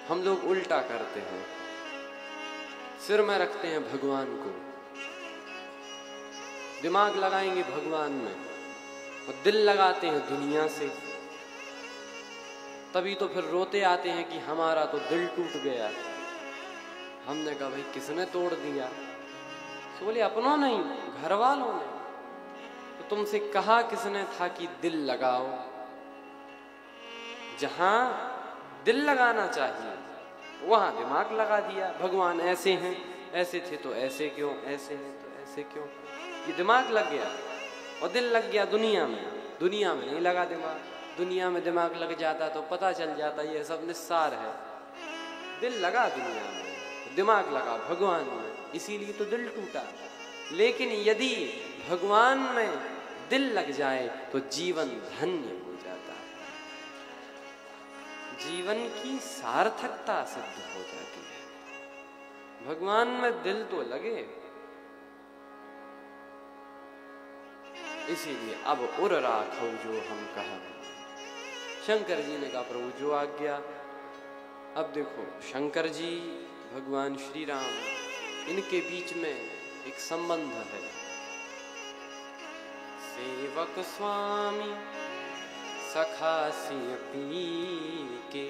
हम लोग उल्टा करते हैं, सिर में रखते हैं भगवान को, दिमाग लगाएंगे भगवान में और दिल लगाते हैं दुनिया से। तभी तो फिर रोते आते हैं कि हमारा तो दिल टूट गया। हमने कहा भाई किसने तोड़ दिया? तो बोले अपनों नहीं, घर वालों ने। तो तुमसे कहा किसने था कि दिल लगाओ? जहां दिल लगाना चाहिए वहां दिमाग लगा दिया। भगवान ऐसे हैं, ऐसे थे तो ऐसे क्यों, ऐसे हैं तो ऐसे क्यों। ये दिमाग लग गया और दिल लग गया दुनिया में। दुनिया में नहीं लगा दिमाग। दुनिया में दिमाग लग जाता तो पता चल जाता ये सब निस्सार है। दिल लगा दुनिया में, दिमाग लगा भगवान में, इसीलिए तो दिल टूटा। लेकिन यदि भगवान में दिल लग जाए तो जीवन धन्य हो जाता है, जीवन की सार्थकता सिद्ध हो जाती है। भगवान में दिल तो लगे। इसीलिए अब उर राखो जो हम कहा। शंकर जी ने कहा प्रभु जो आज्ञा। अब देखो शंकर जी, भगवान श्री राम, इनके बीच में एक संबंध है। सेवक स्वामी सखा सिय पी के,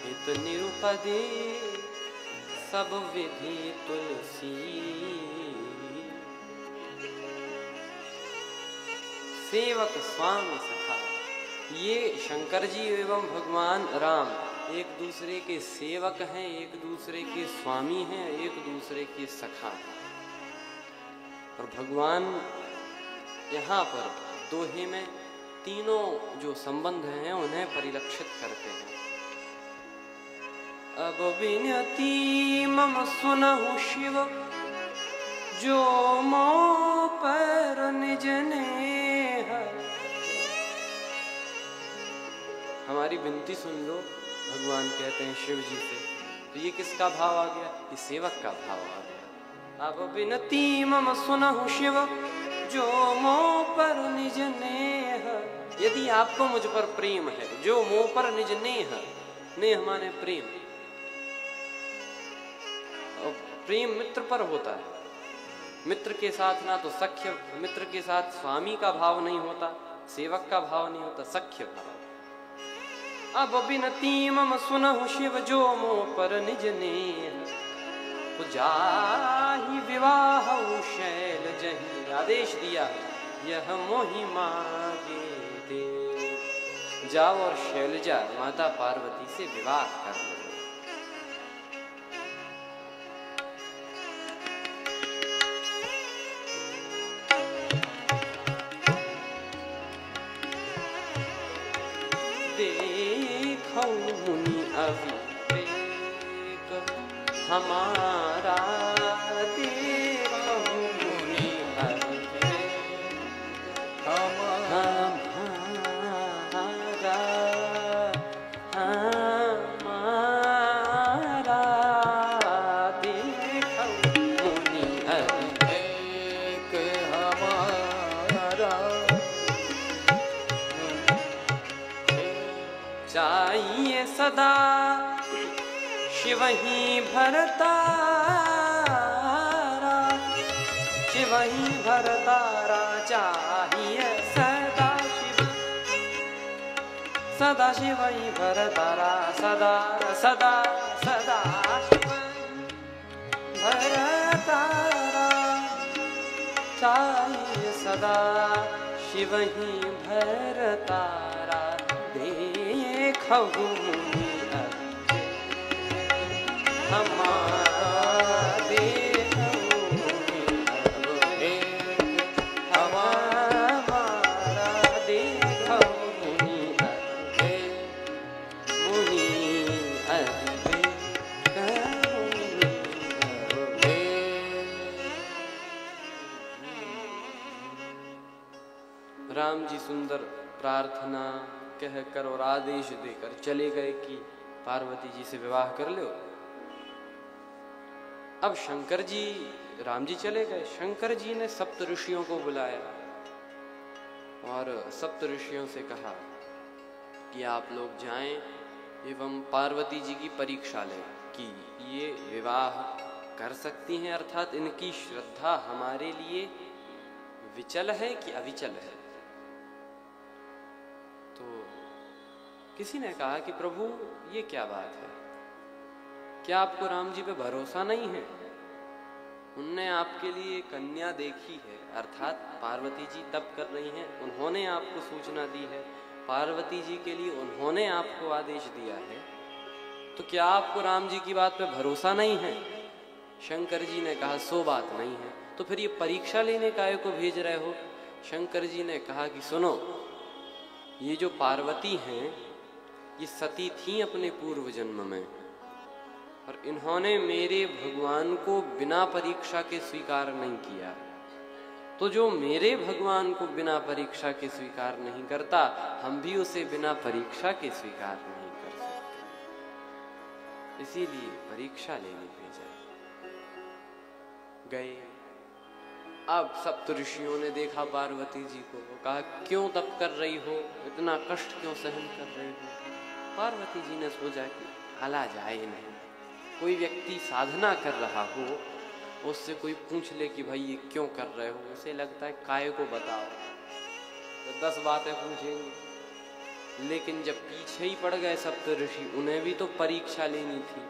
हित निरुपदे सब विधि तुलसी। सेवक स्वामी सखा, ये शंकर जी एवं भगवान राम एक दूसरे के सेवक हैं, एक दूसरे के स्वामी हैं, एक दूसरे के सखा हैं। और भगवान यहाँ पर दोहे में तीनों जो संबंध हैं उन्हें परिलक्षित करते हैं। अब विनती मम सुनहु शिव, जो मोह पर निज नेह। हमारी विनती सुन लो, भगवान कहते हैं शिव जी से। तो ये किसका भाव आ गया? ये सेवक का भाव आ गया। अब विनती मम सुनहु शिव, जो मोह पर निज नेह। यदि आपको मुझ पर प्रेम है, जो मोह पर निज नेह, नेह माने प्रेम। और प्रेम मित्र पर होता है। मित्र के साथ ना तो सख्य, मित्र के साथ स्वामी का भाव नहीं होता, सेवक का भाव नहीं होता, सख्य भाव। अब बिनती मम सुनहु शिव, जो मोह पर निज नेह। तो जाहि विवाह शैल जही, आदेश दिया यह मोहि मागे दे। जाओ और शैलजा माता पार्वती से विवाह कर लो। देखो मुनि अविवेक हमारा, देखो मुनि अविवेक हमारा, देखो मुनि अविवेक हमारा। चाहिए सदा शिव ही भरतारा, शिव ही भरतारा। चाहिए सदा शिव, सदा शिव ही भरतारा। सदा सदा सदा शिव भरतारा। चाहिए सदा शिव ही भरतारा। देखो मुनि हमारा, देखो मुनि हमारा, देखो मुनि मुनि राम जी सुंदर प्रार्थना कहकर और आदेश देकर चले गए कि पार्वती जी से विवाह कर लो। अब शंकर जी, राम जी चले गए। शंकर जी ने सप्त ऋषियों को बुलाया और सप्त ऋषियों से कहा कि आप लोग जाएं एवं पार्वती जी की परीक्षा ले कि ये विवाह कर सकती हैं, अर्थात इनकी श्रद्धा हमारे लिए विचल है कि अविचल है। तो किसी ने कहा कि प्रभु ये क्या बात है, क्या आपको राम जी पे भरोसा नहीं है? उनने आपके लिए कन्या देखी है, अर्थात पार्वती जी तप कर रही हैं, उन्होंने आपको सूचना दी है, पार्वती जी के लिए उन्होंने आपको आदेश दिया है, तो क्या आपको राम जी की बात पे भरोसा नहीं है? शंकर जी ने कहा सो बात नहीं है। तो फिर ये परीक्षा लेने काहे को भेज रहे हो? शंकर जी ने कहा कि सुनो, ये जो पार्वती हैं ये सती थी अपने पूर्व जन्म में, और इन्होंने मेरे भगवान को बिना परीक्षा के स्वीकार नहीं किया। तो जो मेरे भगवान को बिना परीक्षा के स्वीकार नहीं करता, हम भी उसे बिना परीक्षा के स्वीकार नहीं कर सकते, इसीलिए परीक्षा लेने भेजा। गए। अब सप्तऋषियों ने देखा पार्वती जी को, वो कहा क्यों तप कर रही हो, इतना कष्ट क्यों सहन कर रही हो? पार्वती जी ने सोचा कि आला जाए नहीं, कोई व्यक्ति साधना कर रहा हो, उससे कोई पूछ ले कि भाई ये क्यों कर रहे हो, उसे लगता है काय को बताओ, तो 10 बातें पूछेंगे। लेकिन जब पीछे ही पड़ गए सप्तऋषि, उन्हें भी तो परीक्षा लेनी थी।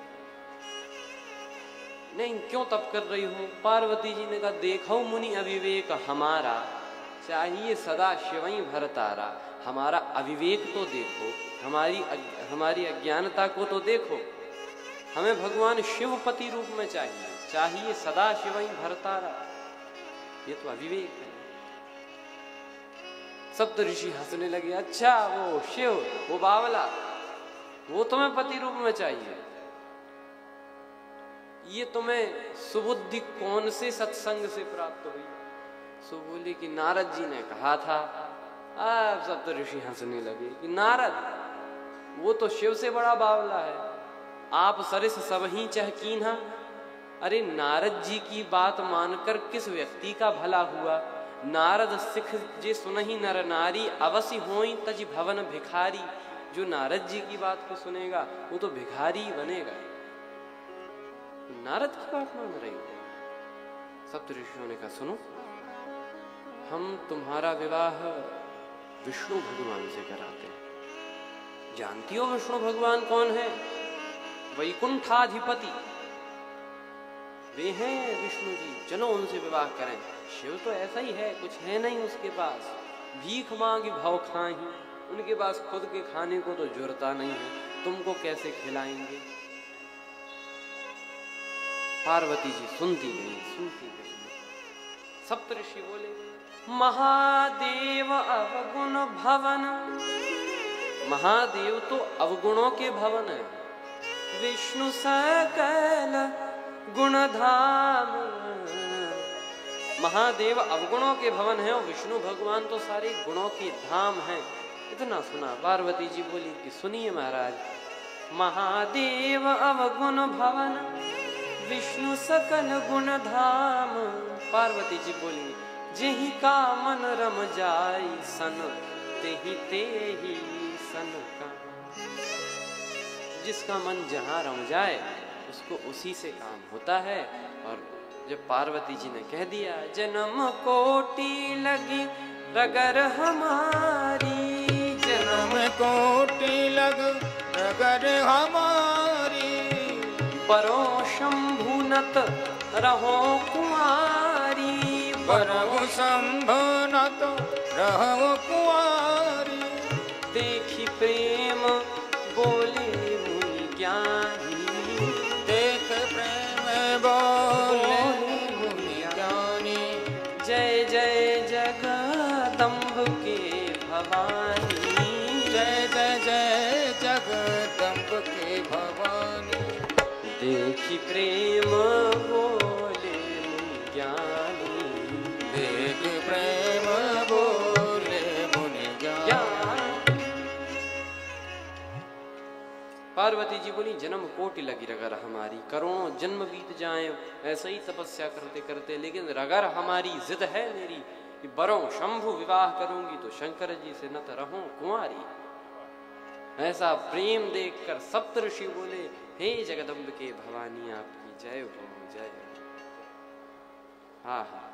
नहीं, क्यों तप कर रही हो? पार्वती जी ने कहा देखो मुनि अविवेक हमारा, चाहिए सदा शिवई भरतारा। हमारा अविवेक तो देखो, हमारी अज्ञानता को तो देखो। हमें भगवान शिवपति रूप में चाहिए सदा शिवई भरतारा। ये तो अविवेक है। सप्तऋषि हंसने लगे, अच्छा वो शिव, वो बावला, वो तुम्हें पति रूप में चाहिए, ये तुम्हें सुबुद्धि कौन से सत्संग से प्राप्त हुई? सो बोले कि नारद जी ने कहा था। अब सप्तऋषि हंसने लगे कि नारद, वो तो शिव से बड़ा बावला है, आप सरिस सब ही चहकीन्हा। अरे नारद जी की बात मानकर किस व्यक्ति का भला हुआ? नारद सिख जे सुनहि नर नारी, अवश्य होई तज भवन भिखारी। जो नारद जी की बात को सुनेगा वो तो भिखारी बनेगा। नारद की बात मान रही हो? सप्तऋषियों ने कहा सुनो, हम तुम्हारा विवाह विष्णु भगवान से कराते हैं। जानती हो विष्णु भगवान कौन है? वैकुंठाधिपति वे हैं विष्णु जी, चलो उनसे विवाह करें। शिव तो ऐसा ही है, कुछ है नहीं उसके पास, भीख मांगी भव खाही, उनके पास खुद के खाने को तो जुरता नहीं है, तुमको कैसे खिलाएंगे? पार्वती जी सुनती गई। सप्तऋषि बोले, महादेव अवगुण भवन। महादेव तो अवगुणों के भवन है। विष्णु सकल गुणधाम। महादेव अवगुणों के भवन है और विष्णु भगवान तो सारे गुणों के धाम हैं। इतना सुना। पार्वती जी बोली कि सुनिए महाराज, महादेव अवगुण भवन, विष्णु सकल गुण धाम। पार्वती जी बोली, जेहि का मन रम जाई सन, तेहि तेहि सन का। जिसका मन जहाँ रम जाए उसको उसी से काम होता है। और जब पार्वती जी ने कह दिया, जन्म कोटि लगी रगर हमारी, जन्म कोटि लग रगर हमारी, परो शंभुनत रहो कुंवारी, परो शंभुनत रहो कुंवारी। देखी प्रेम बोले मुनि ज्ञानी, देख प्रेम बोले मुनि ज्ञानी। जय जय जगदम्ब के भवानी, जय जय जय जगदम्ब के भवानी। देखी प्रेम बोले मुनि ज्ञानी, देख प्रेम बोले मुनि ज्ञानी। पार्वती जी बोली, जन्म कोटि लगी रगर हमारी, करोड़ों जन्म बीत जाएं ऐसे ही तपस्या करते करते, लेकिन रगर हमारी जिद है मेरी कि बरों शंभु विवाह करूंगी तो शंकर जी से न तो रहूं कुंवारी। ऐसा प्रेम देखकर सप्तऋषि बोले, हे जगदम्बिके भवानी आपकी जय हो, जय हो। हाँ हाँ,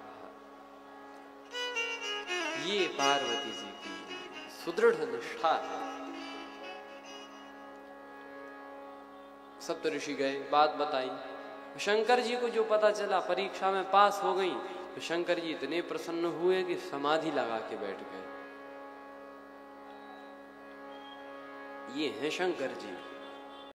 ये पार्वती जी की सुदृढ़ निष्ठा है। सप्तऋषि गए, बात बताई। शंकर जी को जो पता चला, परीक्षा में पास हो गई, तो शंकर जी इतने प्रसन्न हुए कि समाधि लगा के बैठ गए। ये है शंकर जी।